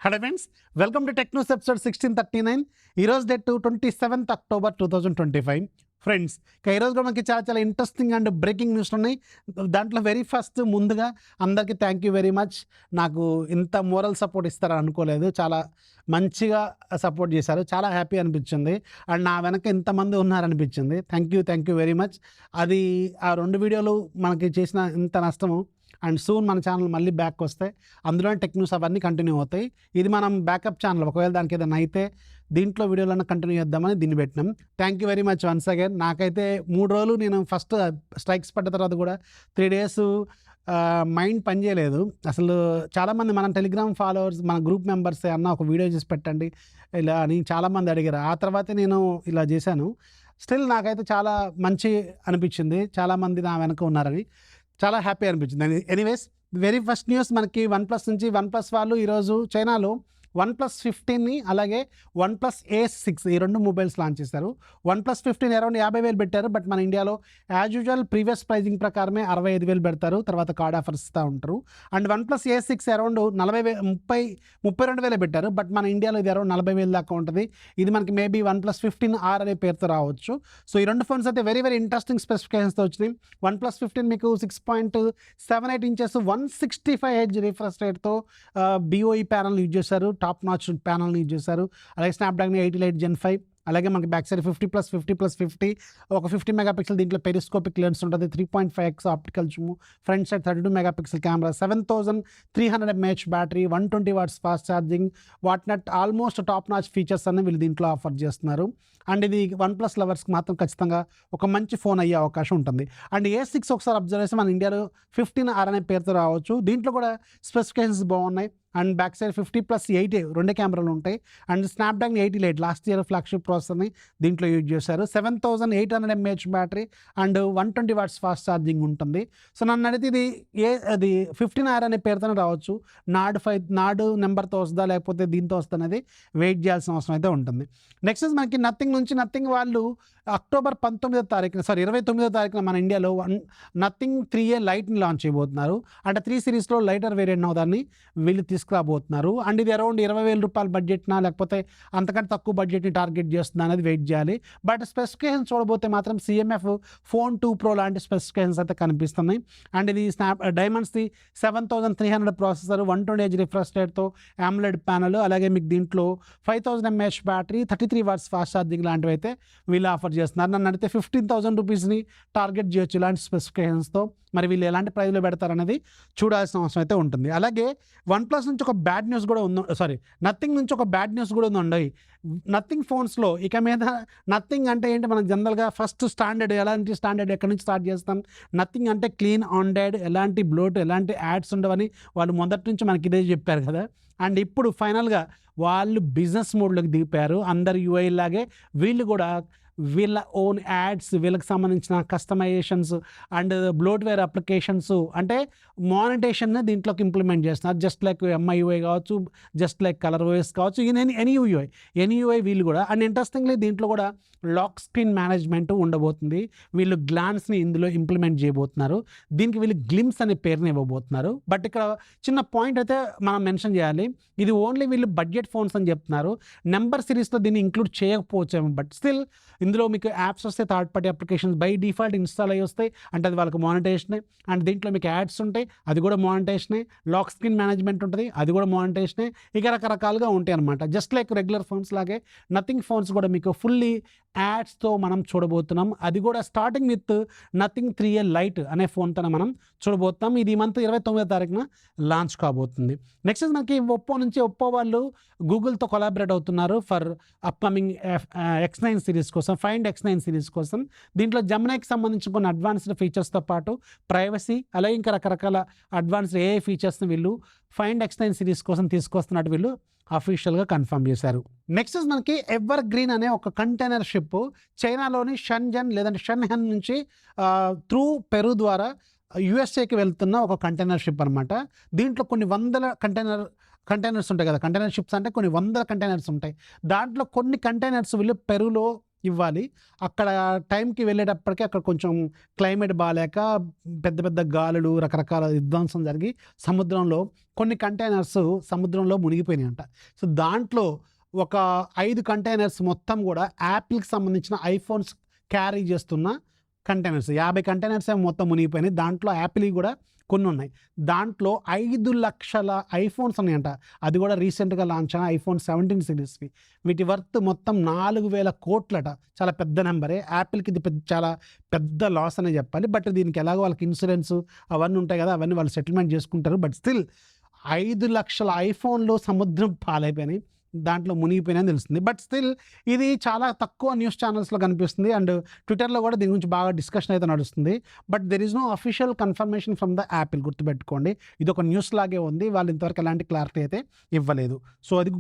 Hello friends, welcome to tech news episode 1639. ఈరోజు date 27th October 2025. Friends, ఈరోజు కూడా మనకి చాలా ఇంట్రెస్టింగ్ అండ్ బ్రేకింగ్ న్యూస్ ఉన్నాయి. దాంట్లో వెరీ ఫస్ట్ ముందుగా అందరికీ థ్యాంక్ యూ వెరీ మచ్. నాకు ఇంత మోరల్ సపోర్ట్ ఇస్తారని అనుకోలేదు. చాలా మంచిగా సపోర్ట్ చేశారు. చాలా హ్యాపీ అనిపించింది. అండ్ నా వెనక ఇంతమంది ఉన్నారనిపించింది. Thank you very much. అది ఆ 2 వీడియోలు మనకి చేసిన ఇంత నష్టము. అండ్ సూన్ మన ఛానల్ మళ్ళీ బ్యాక్ వస్తే అందులో టెక్ న్యూస్ అవన్నీ కంటిన్యూ అవుతాయి. ఇది మనం బ్యాకప్ ఛానల్. ఒకవేళ దానికి ఏదైనా అయితే దీంట్లో వీడియోలన్నా కంటిన్యూ చేద్దామని దీన్ని పెట్టినాం. Thank you very much once again. నాకైతే 3 రోజులు నేను ఫస్ట్ స్ట్రైక్స్ పడ్డ తర్వాత కూడా 3 days మైండ్ పనిచేయలేదు అసలు. చాలామంది మన టెలిగ్రామ్ ఫాలోవర్స్, మన గ్రూప్ మెంబర్స్ అన్న ఒక వీడియో చేసి పెట్టండి ఇలా అని చాలామంది అడిగారు. ఆ తర్వాతే నేను ఇలా చేశాను. స్టిల్ నాకైతే చాలా మంచి అనిపించింది. చాలామంది నా వెనక ఉన్నారని చాలా హ్యాపీ అనిపించింది. ఎనీవేస్, వెరీ ఫస్ట్ న్యూస్ మనకి OnePlus నుంచి. OnePlus వాళ్ళు ఈరోజు చైనాలో OnePlus 15ని అలాగే OnePlus A6 ఈ 2 మొబైల్స్ లాంచ్ చేశారు. OnePlus 15 అరౌండ్ 50,000 పెట్టారు. బట్ మన ఇండియాలో యాజ్ యూజువల్ ప్రీవియస్ ప్రైజింగ్ ప్రకారమే 65,000 పెడతారు. తర్వాత కార్డ్ ఆఫర్స్ ఇస్తూ ఉంటారు. అండ్ OnePlus A6 అరౌండ్ 32,000 పెట్టారు. బట్ మన ఇండియాలో ఇది అరౌండ్ 40,000 దాకా ఉంటుంది. ఇది మనకి మేబీ OnePlus 15R అనే పేరుతో రావచ్చు. సో ఈ 2 ఫోన్స్ అయితే వెరీ ఇంట్రెస్టింగ్ స్పెసిఫికేషన్స్తో వచ్చినాయి. OnePlus 15 మీకు 6.78 inches 165Hz రిఫ్రెష్ రేట్తో BOE ప్యానల్ యూజ్ చేశారు. టాప్ నాచ్ ప్యానల్ని యూజ్ చేశారు. అలాగే స్నాప్డ్రాగన్ 888 Gen 5. అలాగే మనకి బ్యాక్ సైడ్ 50+50+50 ఒక 50 మెగాపిక్సెల్ దీంట్లో పెరిస్కోపిక్ లెన్స్ ఉంటుంది. 3.5x optical zoom. Front side 32 megapixel camera, 7300 mAh battery, 120 watts fast charging, what not almost top notch features అన్ని వీళ్ళు దీంట్లో ఆఫర్ చేస్తున్నారు. అండ్ ఇది OnePlus లవర్స్కి మాత్రం ఖచ్చితంగా ఒక మంచి ఫోన్ అయ్యే అవకాశం ఉంటుంది. అండ్ A6 ఒకసారి అబ్జర్వ్ చేస్తే మన ఇండియాలో 15R అనే పేరుతో రావచ్చు. దీంట్లో కూడా స్పెసిఫికేషన్స్ బాగున్నాయి. అండ్ బ్యాక్ సైడ్ 50+8 2 కెమెరాలు ఉంటాయి. And Snapdragon 888 last year flagship ప్రాసెసర్ని దీంట్లో యూజ్ చేశారు. 7800 mAh battery and 120 watts fast charging ఉంటుంది. సో నన్ను అడిగితే అది 15R అనే పేరుతోనే రావచ్చు. నాడు నెంబర్తో వస్తుందా లేకపోతే దీంతో వస్తుందా అనేది వెయిట్ చేయాల్సిన అవసరం అయితే ఉంటుంది. నెక్స్ట్ మనకి నథింగ్ వాళ్ళు October 29వ తారీఖున మన ఇండియాలో నథింగ్ 3A లైట్ని లాంచ్ చేయబోతున్నారు. అంటే 3 సిరీస్లో లైటర్ వేరియంట్ దాన్ని వీళ్ళు తీసుకురాబోతున్నారు. అండ్ ఇది అరౌండ్ 20,000 రూపాయల బడ్జెట్నా లేకపోతే అంతకంటే తక్కువ బడ్జెట్ని టార్గెట్ చేస్తుందా అనేది వెయిట్ చేయాలి. బట్ స్పెసిఫికేషన్స్ చూడబోతే మాత్రం CMF Phone 2 Pro లాంటి స్పెసిఫికేషన్స్ అయితే కనిపిస్తున్నాయి. అండ్ ఇది డైమండ్స్ది 7300 ప్రాసెసర్, 120Hz రిఫ్రెష్ రేట్తో AMOLED ప్యానల్, అలాగే మీకు దీంట్లో 5000 mAh battery, 33 watts fast charging లాంటివి అయితే వీళ్ళు ఆఫర్ చేస్తున్నారు. నన్ను అడిగితే 15,000 రూపీస్ని టార్గెట్ చేయొచ్చు ఇలాంటి స్పెసిఫికేషన్స్తో. మరి వీళ్ళు ఎలాంటి ప్రైజ్లో పెడతారనేది చూడాల్సిన అవసరం అయితే ఉంటుంది. అలాగే OnePlus నుంచి ఒక బ్యాడ్ న్యూస్ కూడా ఉంది. నథింగ్ నుంచి ఒక బ్యాడ్ న్యూస్ కూడా ఉందండి. నథింగ్ ఫోన్స్లో ఇక మీద నథింగ్ అంటే ఏంటి, మనకు జనరల్గా ఫస్ట్ ఎలాంటి స్టాండర్డ్ ఎక్కడి నుంచి స్టార్ట్ చేస్తాం. నథింగ్ అంటే క్లీన్ ఆండ్రాయిడ్, ఎలాంటి బ్లోట్, ఎలాంటి యాడ్స్ ఉండవని వాళ్ళు మొదటి నుంచి మనకి ఇదే చెప్పారు కదా. అండ్ ఇప్పుడు ఫైనల్గా వాళ్ళు బిజినెస్ మోడ్లోకి దిగిపోయారు. అందరు UI లాగే వీళ్ళు కూడా వీళ్ళ ఓన్ యాడ్స్, వీళ్ళకి సంబంధించిన కస్టమైజేషన్స్ అండ్ బ్లోట్వేర్ అప్లికేషన్స్ అంటే మానిటేషన్ని దీంట్లోకి ఇంప్లిమెంట్ చేస్తున్నారు. జస్ట్ లైక్ MIUI కావచ్చు, జస్ట్ లైక్ ColorOS కావచ్చు, ఎనీ UI వీళ్ళు కూడా. అండ్ ఇంట్రెస్టింగ్లీ దీంట్లో కూడా లాక్ స్క్రీన్ మేనేజ్మెంట్ ఉండబోతుంది. వీళ్ళు గ్లాన్స్ని ఇందులో ఇంప్లిమెంట్ చేయబోతున్నారు. దీనికి వీళ్ళు గ్లిమ్స్ అనే పేరుని ఇవ్వబోతున్నారు. బట్ ఇక్కడ చిన్న పాయింట్ అయితే మనం మెన్షన్ చేయాలి. ఇది ఓన్లీ వీళ్ళు బడ్జెట్ ఫోన్స్ అని చెప్తున్నారు. నెంబర్ సిరీస్లో దీన్ని ఇంక్లూడ్ చేయకపోవచ్చేమో. బట్ స్టిల్ ఇందులో మీకు యాప్స్ వస్తే, third party applications by default install అయ్యి వస్తాయి. అంటే అది వాళ్ళకి మానిటేషనే. అండ్ దీంట్లో మీకు యాడ్స్ ఉంటాయి, అది కూడా మానిటేషనే. లాక్ స్క్రీన్ మేనేజ్మెంట్ ఉంటుంది, అది కూడా మానిటేషనే. ఇక రకరకాలుగా ఉంటాయి అనమాట. జస్ట్ లైక్ రెగ్యులర్ ఫోన్స్ లాగే నథింగ్ ఫోన్స్ కూడా మీకు ఫుల్లీ యాడ్స్తో మనం చూడబోతున్నాం. అది కూడా starting with nothing 3A light అనే ఫోన్తో మనం చూడబోతున్నాం. ఇది ఈ మంత్ 29వ తారీఖున లాంచ్ కాబోతుంది. నెక్స్ట్ మనకి ఒప్పో వాళ్ళు గూగుల్తో కొలాబరేట్ అవుతున్నారు ఫర్ అప్కమింగ్ X9 సిరీస్ కోసం, ఫైండ్ X9 సిరీస్ కోసం. దీంట్లో జెమినైకి సంబంధించిన కొన్ని అడ్వాన్స్డ్ ఫీచర్స్తో పాటు ప్రైవసీ, అలాగే ఇంకా రకరకాల అడ్వాన్స్డ్ AI ఫీచర్స్ని వీళ్ళు ఫైండ్ X9 సిరీస్ కోసం తీసుకొస్తున్నట్టు వీళ్ళు అఫీషియల్గా కన్ఫర్మ్ చేశారు. నెక్స్ట్ మనకి ఎవర్ గ్రీన్ అనే ఒక కంటైనర్ షిప్ చైనాలోని షెన్జన్ లేదంటే షెన్హెన్ నుంచి త్రూ పెరు ద్వారా USAకి వెళ్తున్న ఒక కంటైనర్ షిప్ అనమాట. దీంట్లో కొన్ని వందల కంటైనర్స్ ఉంటాయి కదా. కంటైనర్ షిప్స్ అంటే కొన్ని వందల కంటైనర్స్ ఉంటాయి. దాంట్లో కొన్ని కంటైనర్స్ వీళ్ళు పెరులో ఇవ్వాలి. అక్కడ టైంకి వెళ్ళేటప్పటికి అక్కడ కొంచెం క్లైమేట్ బాలేక పెద్ద పెద్ద గాలులు, రకరకాల విధ్వంసం జరిగి సముద్రంలో కొన్ని కంటైనర్స్ సముద్రంలో మునిగిపోయినాయంట. సో, దాంట్లో ఒక 5 కంటైనర్స్ మొత్తం గూడా యాపిల్‌కి సంబంధించిన ఐఫోన్స్ క్యారీ చేస్తున్న కంటైనర్స్. 50 కంటైనర్స్ ఏమో మొత్తం మునిగిపోయినాయి. దాంట్లో యాపిల్‌వి గూడా కొన్నున్నాయి. దాంట్లో 5,00,000 ఐఫోన్స్ ఉన్నాయంట. అది గూడా రీసెంట్‌గా లాంచ్ అయిన ఐఫోన్ 17 సీరీస్‌వి. వీటి వర్త్ మొత్తం 4,000 కోట్లట. చాలా పెద్ద నంబరే. యాపిల్‌కి ఇది చాలా పెద్ద లాస్ అనే చెప్పాలి. బట్ దీనికి ఎలాగో వాళ్ళకి ఇన్సూరెన్స్ అవన్నీ ఉంటాయి గదా! అవన్నీ వాళ్ళు సెటిల్‌మెంట్ చేసుకుంటారు. బట్ స్టిల్ 5,00,000 ఐఫోన్‌లు సముద్రం పాలైపోయినాయి. దాంట్లో మునిగిపోయినాయని తెలుస్తుంది. బట్ స్టిల్ ఇది చాలా తక్కువ న్యూస్ ఛానల్స్‌లో కనిపిస్తుంది. అండ్ ట్విట్టర్‌లో కూడా దీని గురించి బాగా డిస్కషన్ అయితే నడుస్తుంది. But there is no official confirmation from the Apple. గుర్తుపెట్టుకోండి. ఇది ఒక న్యూస్ లాగే ఉంది. వాళ్ళు ఇంతవరకు ఎలాంటి క్లారిటీ అయితే ఇవ్వలేదు. సో, అది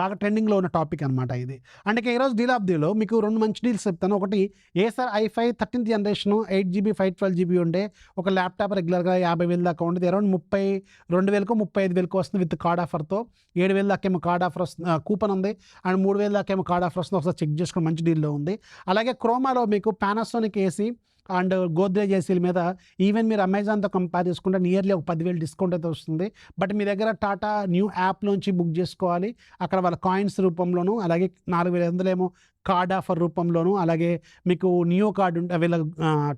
బాగా ట్రెండింగ్‌లో ఉన్న టాపిక్ అనమాట ఇది. అండ్ ఇక ఈరోజు డీల్ ఆఫ్ డేలో మీకు 2 మంచి డీల్స్ చెప్తాను. ఒకటి Acer ఐ5 13th generation 8GB 512GB ఉండే ఒక ల్యాప్టాప్ రెగ్యులర్‌గా 50,000 దాకా ఉండేది. అరౌండ్ 32,000కో 35,000కో వస్తుంది విత్ కార్డ్ ఆఫర్‌తో. 7,000 దాకా ఏమో కార్డ్ ఆఫర్ వస్తుంది, కూపన్ ఉంది. అండ్ 3,000 దాకా ఏమో కార్డ్ ఆఫర్ వస్తుంది. ఒకసారి చెక్ చేసుకోండి, మంచి డీల్‌లో ఉంది. అలాగే క్రోమాలో మీకు పానాసోనిక్ ఏసీ అండ్ గోద్రేజ్ ఏసీల మీద ఈవెన్ మీరు అమెజాన్‌తో కంపేర్ చేసుకుంటే నియర్లీ ఒక 10,000 డిస్కౌంట్ అయితే వస్తుంది. బట్ మీ దగ్గర టాటా న్యూ యాప్‌లోంచి బుక్ చేసుకోవాలి. అక్కడ వాళ్ళ కాయిన్స్ రూపంలోను, అలాగే 4,500 ఏమో కార్డ్ ఆఫర్ రూపంలోను, అలాగే మీకు నియో కార్డ్ ఉంటే వీళ్ళ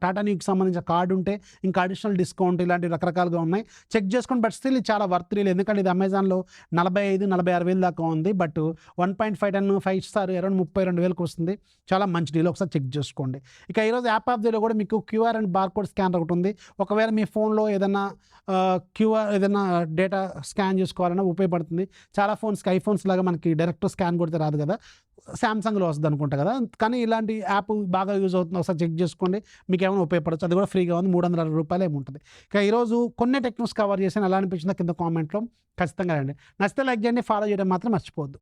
టాటా న్యూకి సంబంధించిన కార్డ్ ఉంటే ఇంకా అడిషనల్ డిస్కౌంట్ ఇలాంటివి రకరకాలుగా ఉన్నాయి. చెక్ చేసుకోండి. బట్ స్టిల్ ఇది చాలా వర్త్ డీల్. ఎందుకంటే ఇది అమెజాన్‌లో 45,000-46,000 దాకా ఉంది. బట్ 1.5 టన్ 5 స్టార్ అరౌండ్ 32,000కి వస్తుంది. చాలా మంచి డీల్. ఒకసారి చెక్ చేసుకోండి. ఇక ఈరోజు యాప్ ఆఫ్ డేలో కూడా మీకు క్యూఆర్ అండ్ బార్‌కోడ్ స్కానర్ ఒకటి ఉంది. ఒకవేళ మీ ఫోన్‌లో ఏదన్నా క్యూఆర్ ఏదైనా డేటా స్కాన్ చేసుకోవాలన్నా ఉపయోగపడుతుంది. చాలా ఫోన్స్‌కి ఐఫోన్స్ లాగా మనకి డైరెక్ట్ స్కాన్ కొడితే రాదు కదా! సామ్‌సంగ్‌లో వస్తది అనుకుంటా కదా! కానీ ఇలాంటి యాప్ బాగా యూజ్ అవుతుంది. ఒకసారి చెక్ చేసుకోండి. మీకేమైనా ఉపయోగపడొచ్చు. అది కూడా ఫ్రీగా ఉంది. ₹360 ఏమో ఉంటది. ఇక ఈరోజు కొన్ని టెక్ న్యూస్ కవర్ చేశాను. ఎలా అనిపించిందో కింద కామెంట్‌లో ఖచ్చితంగా రాయండి. నచ్చితే లైక్ చేయండి. ఫాలో చేయడం మాత్రం మర్చిపోవద్దు.